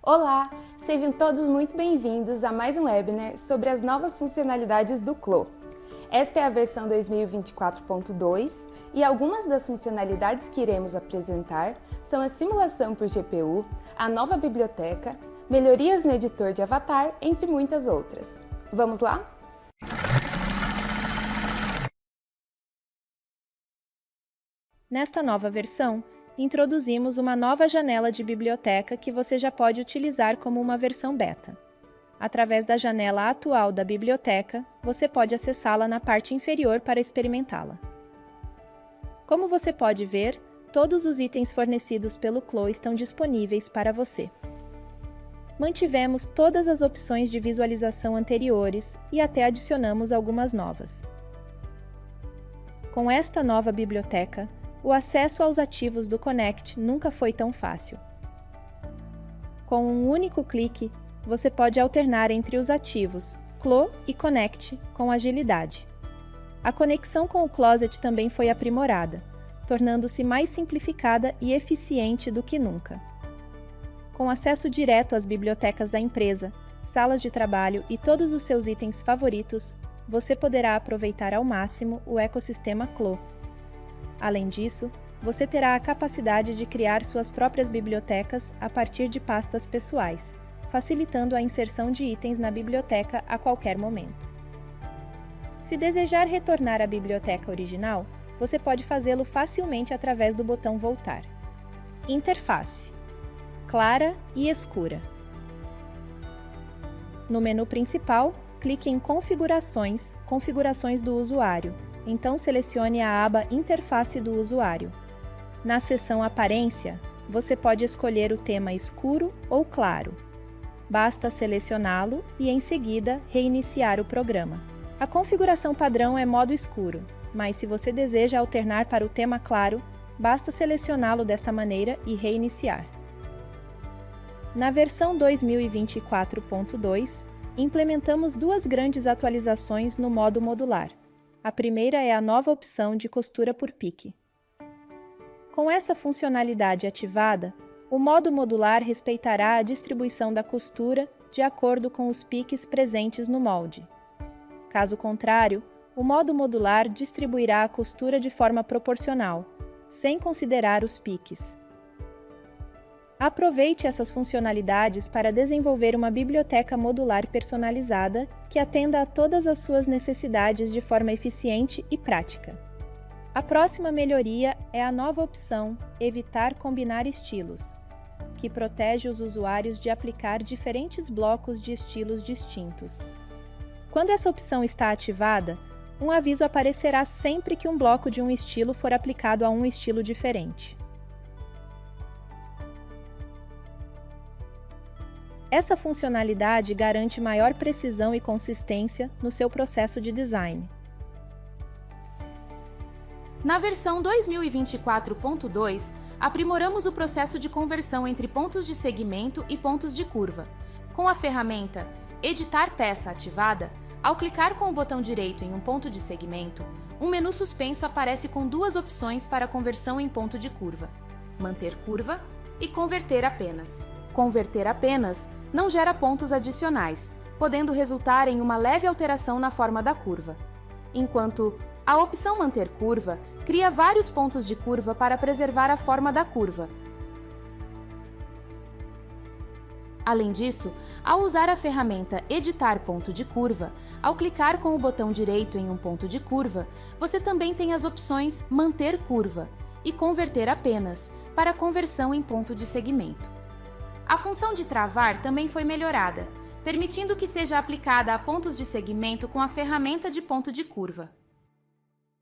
Olá! Sejam todos muito bem-vindos a mais um webinar sobre as novas funcionalidades do CLO. Esta é a versão 2024.2 e algumas das funcionalidades que iremos apresentar são a simulação por GPU, a nova biblioteca, melhorias no editor de avatar, entre muitas outras. Vamos lá? Nesta nova versão, introduzimos uma nova janela de biblioteca que você já pode utilizar como uma versão beta. Através da janela atual da biblioteca, você pode acessá-la na parte inferior para experimentá-la. Como você pode ver, todos os itens fornecidos pelo CLO estão disponíveis para você. Mantivemos todas as opções de visualização anteriores e até adicionamos algumas novas. Com esta nova biblioteca, o acesso aos ativos do Connect nunca foi tão fácil. Com um único clique, você pode alternar entre os ativos CLO e Connect com agilidade. A conexão com o Closet também foi aprimorada, tornando-se mais simplificada e eficiente do que nunca. Com acesso direto às bibliotecas da empresa, salas de trabalho e todos os seus itens favoritos, você poderá aproveitar ao máximo o ecossistema CLO. Além disso, você terá a capacidade de criar suas próprias bibliotecas a partir de pastas pessoais, facilitando a inserção de itens na biblioteca a qualquer momento. Se desejar retornar à biblioteca original, você pode fazê-lo facilmente através do botão Voltar. Interface: clara e escura. No menu principal, clique em Configurações, Configurações do usuário. Então selecione a aba Interface do usuário. Na seção Aparência, você pode escolher o tema escuro ou claro. Basta selecioná-lo e, em seguida, reiniciar o programa. A configuração padrão é modo escuro, mas se você deseja alternar para o tema claro, basta selecioná-lo desta maneira e reiniciar. Na versão 2024.2, implementamos duas grandes atualizações no modo modular. A primeira é a nova opção de costura por pique. Com essa funcionalidade ativada, o modo modular respeitará a distribuição da costura de acordo com os piques presentes no molde. Caso contrário, o modo modular distribuirá a costura de forma proporcional, sem considerar os piques. Aproveite essas funcionalidades para desenvolver uma biblioteca modular personalizada que atenda a todas as suas necessidades de forma eficiente e prática. A próxima melhoria é a nova opção Evitar combinar estilos, que protege os usuários de aplicar diferentes blocos de estilos distintos. Quando essa opção está ativada, um aviso aparecerá sempre que um bloco de um estilo for aplicado a um estilo diferente. Essa funcionalidade garante maior precisão e consistência no seu processo de design. Na versão 2024.2, aprimoramos o processo de conversão entre pontos de segmento e pontos de curva. Com a ferramenta Editar peça ativada, ao clicar com o botão direito em um ponto de segmento, um menu suspenso aparece com duas opções para conversão em ponto de curva: manter curva e converter apenas. Converter apenas não gera pontos adicionais, podendo resultar em uma leve alteração na forma da curva, enquanto a opção Manter curva cria vários pontos de curva para preservar a forma da curva. Além disso, ao usar a ferramenta Editar ponto de curva, ao clicar com o botão direito em um ponto de curva, você também tem as opções Manter curva e Converter apenas para conversão em ponto de segmento. A função de travar também foi melhorada, permitindo que seja aplicada a pontos de segmento com a ferramenta de ponto de curva.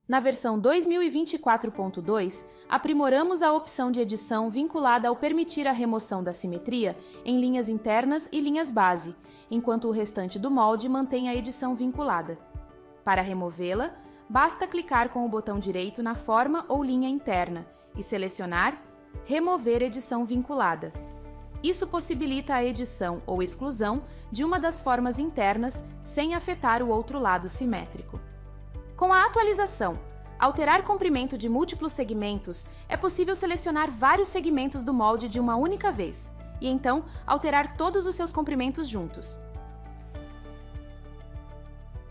Na versão 2024.2, aprimoramos a opção de edição vinculada ao permitir a remoção da simetria em linhas internas e linhas base, enquanto o restante do molde mantém a edição vinculada. Para removê-la, basta clicar com o botão direito na forma ou linha interna e selecionar Remover edição vinculada. Isso possibilita a edição ou exclusão de uma das formas internas sem afetar o outro lado simétrico. Com a atualização Alterar comprimento de múltiplos segmentos, é possível selecionar vários segmentos do molde de uma única vez, e então alterar todos os seus comprimentos juntos.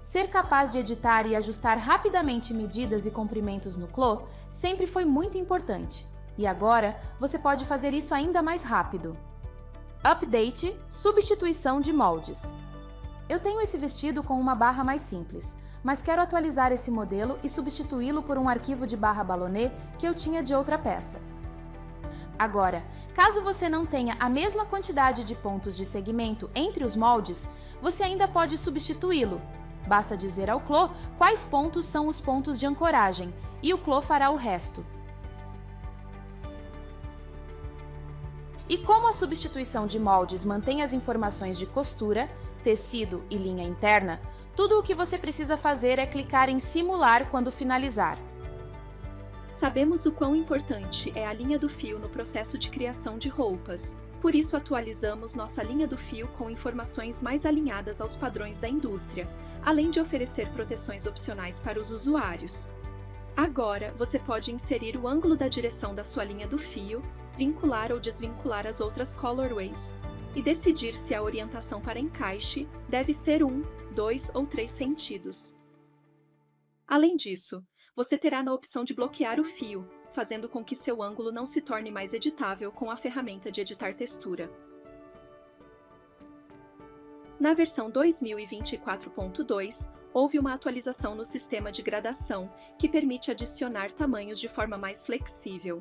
Ser capaz de editar e ajustar rapidamente medidas e comprimentos no Clo sempre foi muito importante, e agora você pode fazer isso ainda mais rápido. Update – substituição de moldes. Eu tenho esse vestido com uma barra mais simples, mas quero atualizar esse modelo e substituí-lo por um arquivo de barra ballonnet que eu tinha de outra peça. Agora, caso você não tenha a mesma quantidade de pontos de segmento entre os moldes, você ainda pode substituí-lo. Basta dizer ao Clo quais pontos são os pontos de ancoragem, e o Clo fará o resto. E como a substituição de moldes mantém as informações de costura, tecido e linha interna, tudo o que você precisa fazer é clicar em Simular quando finalizar. Sabemos o quão importante é a linha do fio no processo de criação de roupas. Por isso atualizamos nossa linha do fio com informações mais alinhadas aos padrões da indústria, além de oferecer proteções opcionais para os usuários. Agora, você pode inserir o ângulo da direção da sua linha do fio, vincular ou desvincular as outras colorways, e decidir se a orientação para encaixe deve ser 1, 2 ou 3 sentidos. Além disso, você terá na opção de bloquear o fio, fazendo com que seu ângulo não se torne mais editável com a ferramenta de editar textura. Na versão 2024.2, houve uma atualização no sistema de gradação, que permite adicionar tamanhos de forma mais flexível.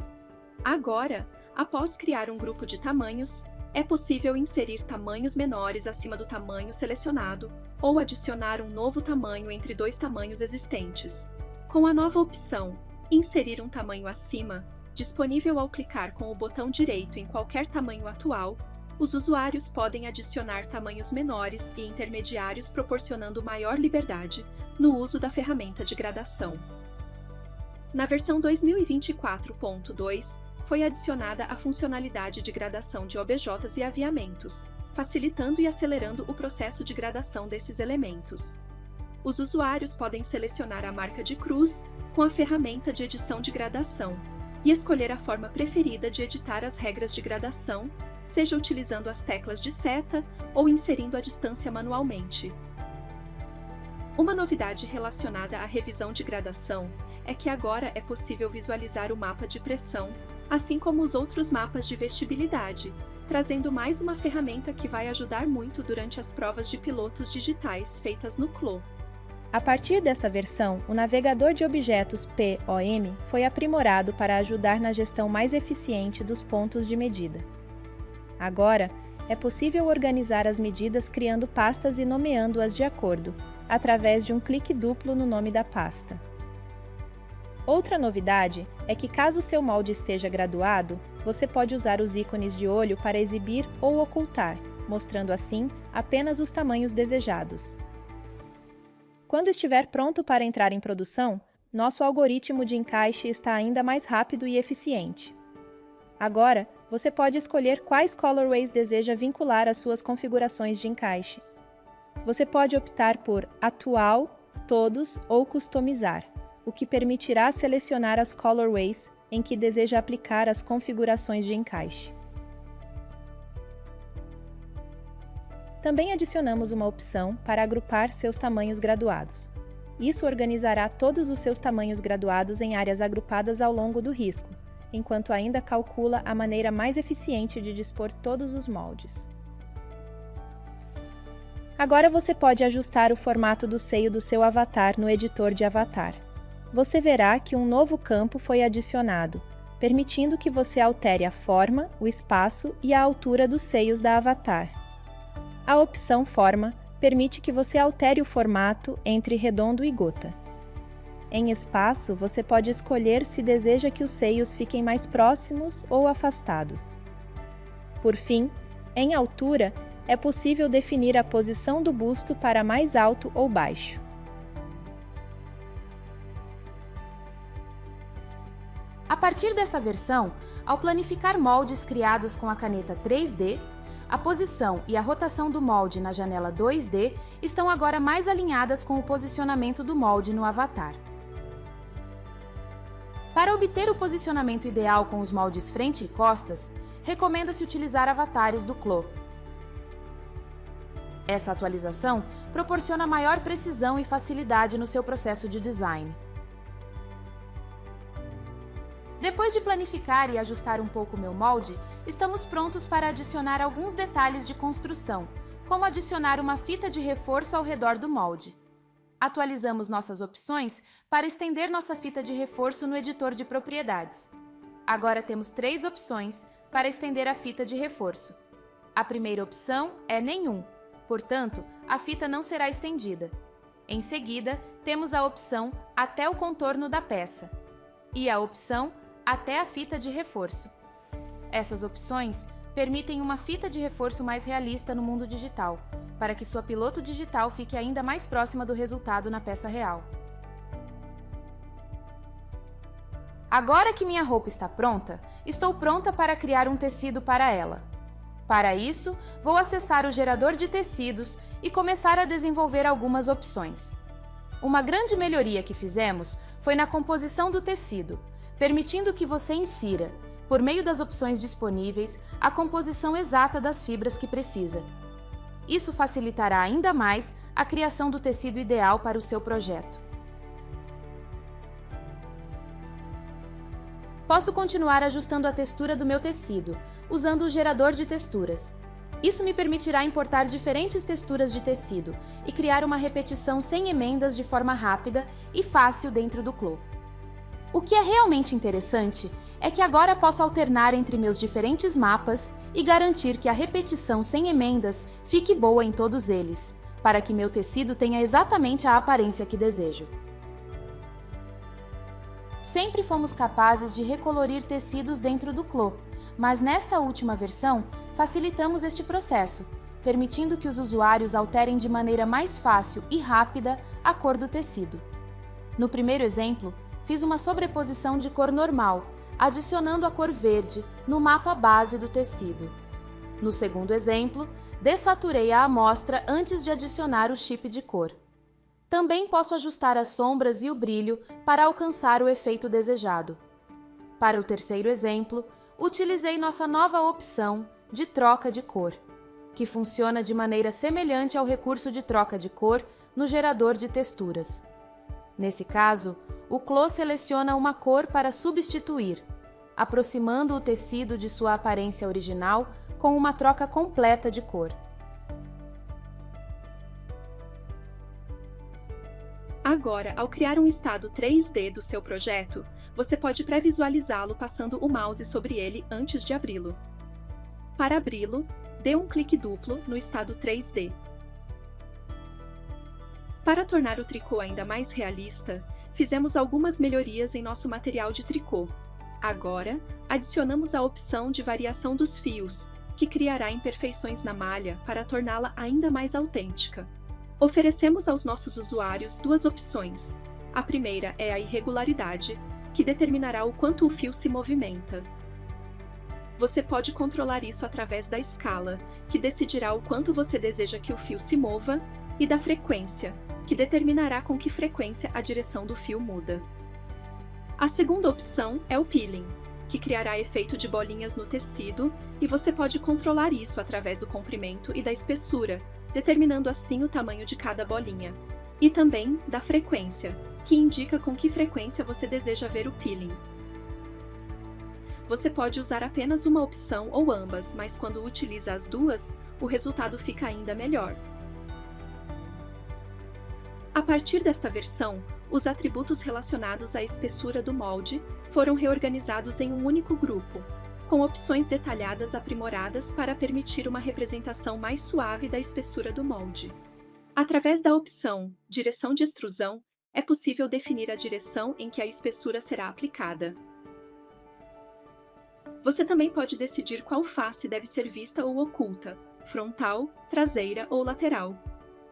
Agora, após criar um grupo de tamanhos, é possível inserir tamanhos menores acima do tamanho selecionado ou adicionar um novo tamanho entre dois tamanhos existentes. Com a nova opção Inserir um tamanho acima, disponível ao clicar com o botão direito em qualquer tamanho atual, os usuários podem adicionar tamanhos menores e intermediários, proporcionando maior liberdade no uso da ferramenta de gradação. Na versão 2024.2, foi adicionada a funcionalidade de gradação de OBJs e aviamentos, facilitando e acelerando o processo de gradação desses elementos. Os usuários podem selecionar a marca de cruz com a ferramenta de edição de gradação e escolher a forma preferida de editar as regras de gradação, seja utilizando as teclas de seta ou inserindo a distância manualmente. Uma novidade relacionada à revisão de gradação é que agora é possível visualizar o mapa de pressão, assim como os outros mapas de vestibilidade, trazendo mais uma ferramenta que vai ajudar muito durante as provas de pilotos digitais feitas no Clo. A partir desta versão, o navegador de objetos POM foi aprimorado para ajudar na gestão mais eficiente dos pontos de medida. Agora, é possível organizar as medidas criando pastas e nomeando-as de acordo, através de um clique duplo no nome da pasta. Outra novidade é que, caso seu molde esteja graduado, você pode usar os ícones de olho para exibir ou ocultar, mostrando assim apenas os tamanhos desejados. Quando estiver pronto para entrar em produção, nosso algoritmo de encaixe está ainda mais rápido e eficiente. Agora, você pode escolher quais colorways deseja vincular às suas configurações de encaixe. Você pode optar por Atual, Todos ou Customizar, o que permitirá selecionar as colorways em que deseja aplicar as configurações de encaixe. Também adicionamos uma opção para agrupar seus tamanhos graduados. Isso organizará todos os seus tamanhos graduados em áreas agrupadas ao longo do risco, enquanto ainda calcula a maneira mais eficiente de dispor todos os moldes. Agora você pode ajustar o formato do seio do seu avatar no editor de avatar. Você verá que um novo campo foi adicionado, permitindo que você altere a forma, o espaço e a altura dos seios da avatar. A opção Forma permite que você altere o formato entre redondo e gota. Em espaço, você pode escolher se deseja que os seios fiquem mais próximos ou afastados. Por fim, em altura, é possível definir a posição do busto para mais alto ou baixo. A partir desta versão, ao planificar moldes criados com a caneta 3D, a posição e a rotação do molde na janela 2D estão agora mais alinhadas com o posicionamento do molde no avatar. Para obter o posicionamento ideal com os moldes frente e costas, recomenda-se utilizar avatares do Clo. Essa atualização proporciona maior precisão e facilidade no seu processo de design. Depois de planificar e ajustar um pouco o meu molde, estamos prontos para adicionar alguns detalhes de construção, como adicionar uma fita de reforço ao redor do molde. Atualizamos nossas opções para estender nossa fita de reforço no editor de propriedades. Agora temos 3 opções para estender a fita de reforço. A primeira opção é nenhum, portanto, a fita não será estendida. Em seguida, temos a opção até o contorno da peça e a opção até a fita de reforço. Essas opções permitem uma fita de reforço mais realista no mundo digital, para que sua piloto digital fique ainda mais próxima do resultado na peça real. Agora que minha roupa está pronta, estou pronta para criar um tecido para ela. Para isso, vou acessar o gerador de tecidos e começar a desenvolver algumas opções. Uma grande melhoria que fizemos foi na composição do tecido, permitindo que você insira, por meio das opções disponíveis, a composição exata das fibras que precisa. Isso facilitará ainda mais a criação do tecido ideal para o seu projeto. Posso continuar ajustando a textura do meu tecido, usando o gerador de texturas. Isso me permitirá importar diferentes texturas de tecido e criar uma repetição sem emendas de forma rápida e fácil dentro do Clo. O que é realmente interessante é que agora posso alternar entre meus diferentes mapas e garantir que a repetição sem emendas fique boa em todos eles, para que meu tecido tenha exatamente a aparência que desejo. Sempre fomos capazes de recolorir tecidos dentro do Clo, mas nesta última versão facilitamos este processo, permitindo que os usuários alterem de maneira mais fácil e rápida a cor do tecido. No primeiro exemplo, fiz uma sobreposição de cor normal, adicionando a cor verde no mapa base do tecido. No segundo exemplo, dessaturei a amostra antes de adicionar o chip de cor. Também posso ajustar as sombras e o brilho para alcançar o efeito desejado. Para o terceiro exemplo, utilizei nossa nova opção de troca de cor, que funciona de maneira semelhante ao recurso de troca de cor no gerador de texturas. Nesse caso, o Clo seleciona uma cor para substituir, aproximando o tecido de sua aparência original com uma troca completa de cor. Agora, ao criar um estado 3D do seu projeto, você pode pré-visualizá-lo passando o mouse sobre ele antes de abri-lo. Para abri-lo, dê um clique duplo no estado 3D. Para tornar o tricô ainda mais realista, fizemos algumas melhorias em nosso material de tricô. Agora, adicionamos a opção de variação dos fios, que criará imperfeições na malha para torná-la ainda mais autêntica. Oferecemos aos nossos usuários 2 opções. A primeira é a irregularidade, que determinará o quanto o fio se movimenta. Você pode controlar isso através da escala, que decidirá o quanto você deseja que o fio se mova, e da frequência, que determinará com que frequência a direção do fio muda. A segunda opção é o peeling, que criará efeito de bolinhas no tecido, e você pode controlar isso através do comprimento e da espessura, determinando assim o tamanho de cada bolinha. E também da frequência, que indica com que frequência você deseja ver o peeling. Você pode usar apenas uma opção ou ambas, mas quando utiliza as duas, o resultado fica ainda melhor. A partir desta versão, os atributos relacionados à espessura do molde foram reorganizados em um único grupo, com opções detalhadas aprimoradas para permitir uma representação mais suave da espessura do molde. Através da opção Direção de Extrusão, é possível definir a direção em que a espessura será aplicada. Você também pode decidir qual face deve ser vista ou oculta, frontal, traseira ou lateral.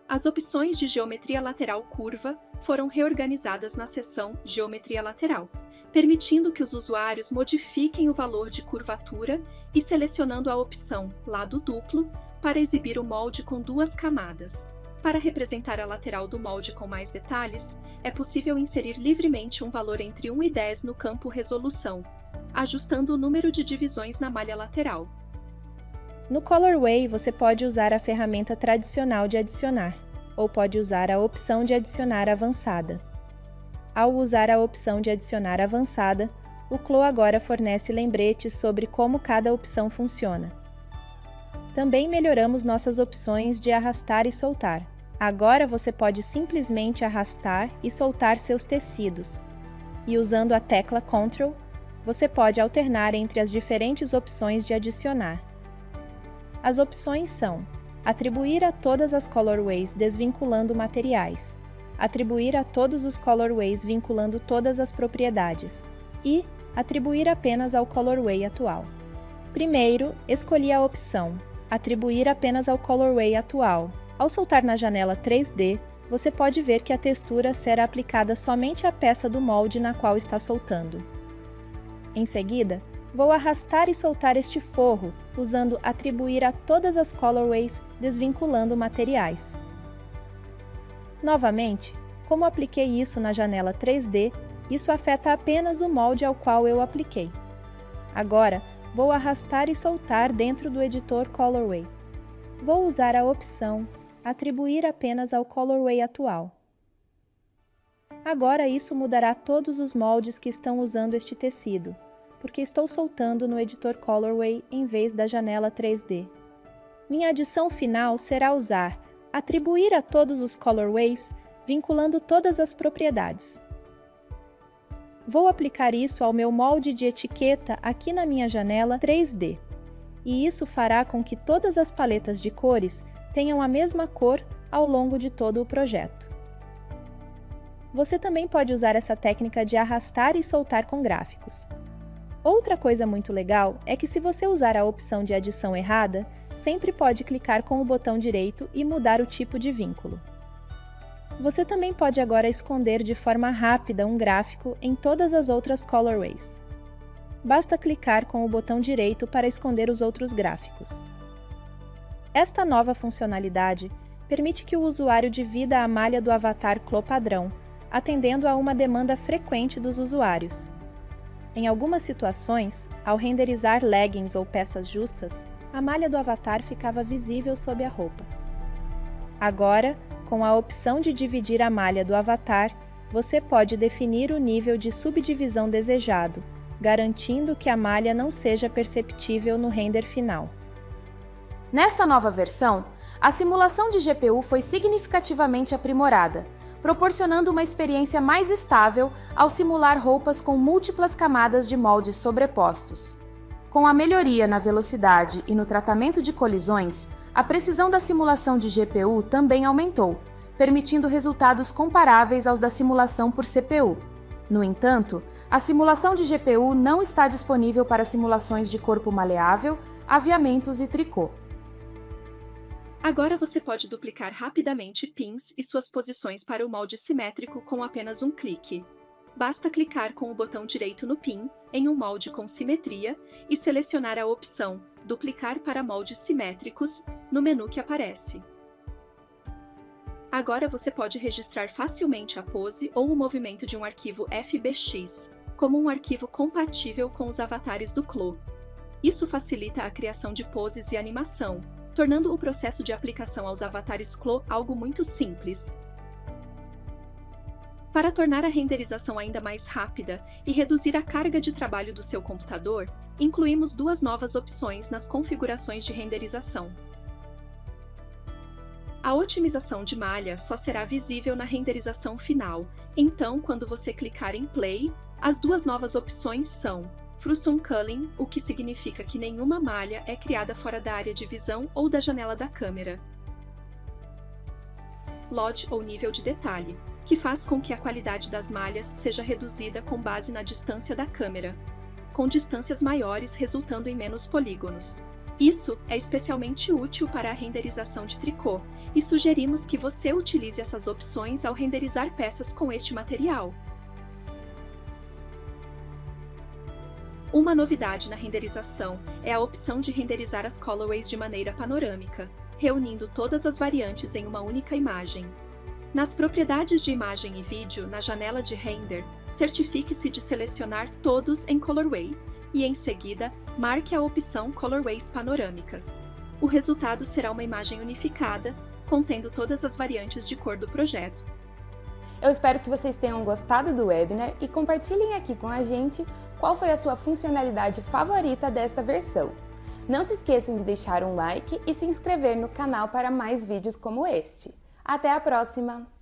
As opções de geometria lateral curva foram reorganizadas na seção Geometria Lateral, permitindo que os usuários modifiquem o valor de curvatura e selecionando a opção Lado Duplo para exibir o molde com 2 camadas. Para representar a lateral do molde com mais detalhes, é possível inserir livremente um valor entre 1 e 10 no campo Resolução. ajustando o número de divisões na malha lateral. No Colorway, você pode usar a ferramenta tradicional de adicionar, ou pode usar a opção de adicionar avançada. Ao usar a opção de adicionar avançada, o Clo agora fornece lembretes sobre como cada opção funciona. Também melhoramos nossas opções de arrastar e soltar. Agora você pode simplesmente arrastar e soltar seus tecidos, e usando a tecla Ctrl, você pode alternar entre as diferentes opções de adicionar. As opções são: atribuir a todas as colorways desvinculando materiais, atribuir a todos os colorways vinculando todas as propriedades e atribuir apenas ao colorway atual. Primeiro, escolhi a opção atribuir apenas ao colorway atual. Ao soltar na janela 3D, você pode ver que a textura será aplicada somente à peça do molde na qual está soltando. Em seguida, vou arrastar e soltar este forro, usando atribuir a todas as colorways desvinculando materiais. Novamente, como apliquei isso na janela 3D, isso afeta apenas o molde ao qual eu apliquei. Agora, vou arrastar e soltar dentro do editor Colorway. Vou usar a opção atribuir apenas ao colorway atual. Agora isso mudará todos os moldes que estão usando este tecido, porque estou soltando no editor Colorway em vez da janela 3D. Minha adição final será usar atribuir a todos os colorways, vinculando todas as propriedades. Vou aplicar isso ao meu molde de etiqueta aqui na minha janela 3D, e isso fará com que todas as paletas de cores tenham a mesma cor ao longo de todo o projeto. Você também pode usar essa técnica de arrastar e soltar com gráficos. Outra coisa muito legal é que se você usar a opção de adição errada, sempre pode clicar com o botão direito e mudar o tipo de vínculo. Você também pode agora esconder de forma rápida um gráfico em todas as outras colorways. Basta clicar com o botão direito para esconder os outros gráficos. Esta nova funcionalidade permite que o usuário divida a malha do avatar Clo padrão, atendendo a uma demanda frequente dos usuários. Em algumas situações, ao renderizar leggings ou peças justas, a malha do avatar ficava visível sob a roupa. Agora, com a opção de dividir a malha do avatar, você pode definir o nível de subdivisão desejado, garantindo que a malha não seja perceptível no render final. Nesta nova versão, a simulação de GPU foi significativamente aprimorada, proporcionando uma experiência mais estável ao simular roupas com múltiplas camadas de moldes sobrepostos. Com a melhoria na velocidade e no tratamento de colisões, a precisão da simulação de GPU também aumentou, permitindo resultados comparáveis aos da simulação por CPU. No entanto, a simulação de GPU não está disponível para simulações de corpo maleável, aviamentos e tricô. Agora você pode duplicar rapidamente pins e suas posições para o molde simétrico com apenas um clique. Basta clicar com o botão direito no pin, em um molde com simetria, e selecionar a opção Duplicar para moldes simétricos no menu que aparece. Agora você pode registrar facilmente a pose ou o movimento de um arquivo FBX, como um arquivo compatível com os avatares do Clo. Isso facilita a criação de poses e animação, tornando o processo de aplicação aos avatares Clo algo muito simples. Para tornar a renderização ainda mais rápida e reduzir a carga de trabalho do seu computador, incluímos duas novas opções nas configurações de renderização. A otimização de malha só será visível na renderização final, então quando você clicar em Play, as duas novas opções são Frustum Culling, o que significa que nenhuma malha é criada fora da área de visão ou da janela da câmera. Lodge ou nível de detalhe, que faz com que a qualidade das malhas seja reduzida com base na distância da câmera, com distâncias maiores resultando em menos polígonos. Isso é especialmente útil para a renderização de tricô, e sugerimos que você utilize essas opções ao renderizar peças com este material. Uma novidade na renderização é a opção de renderizar as colorways de maneira panorâmica, reunindo todas as variantes em uma única imagem. Nas propriedades de imagem e vídeo, na janela de render, certifique-se de selecionar todos em colorway, e, em seguida, marque a opção Colorways panorâmicas. O resultado será uma imagem unificada, contendo todas as variantes de cor do projeto. Eu espero que vocês tenham gostado do webinar e compartilhem aqui com a gente qual foi a sua funcionalidade favorita desta versão. Não se esqueçam de deixar um like e se inscrever no canal para mais vídeos como este. Até a próxima!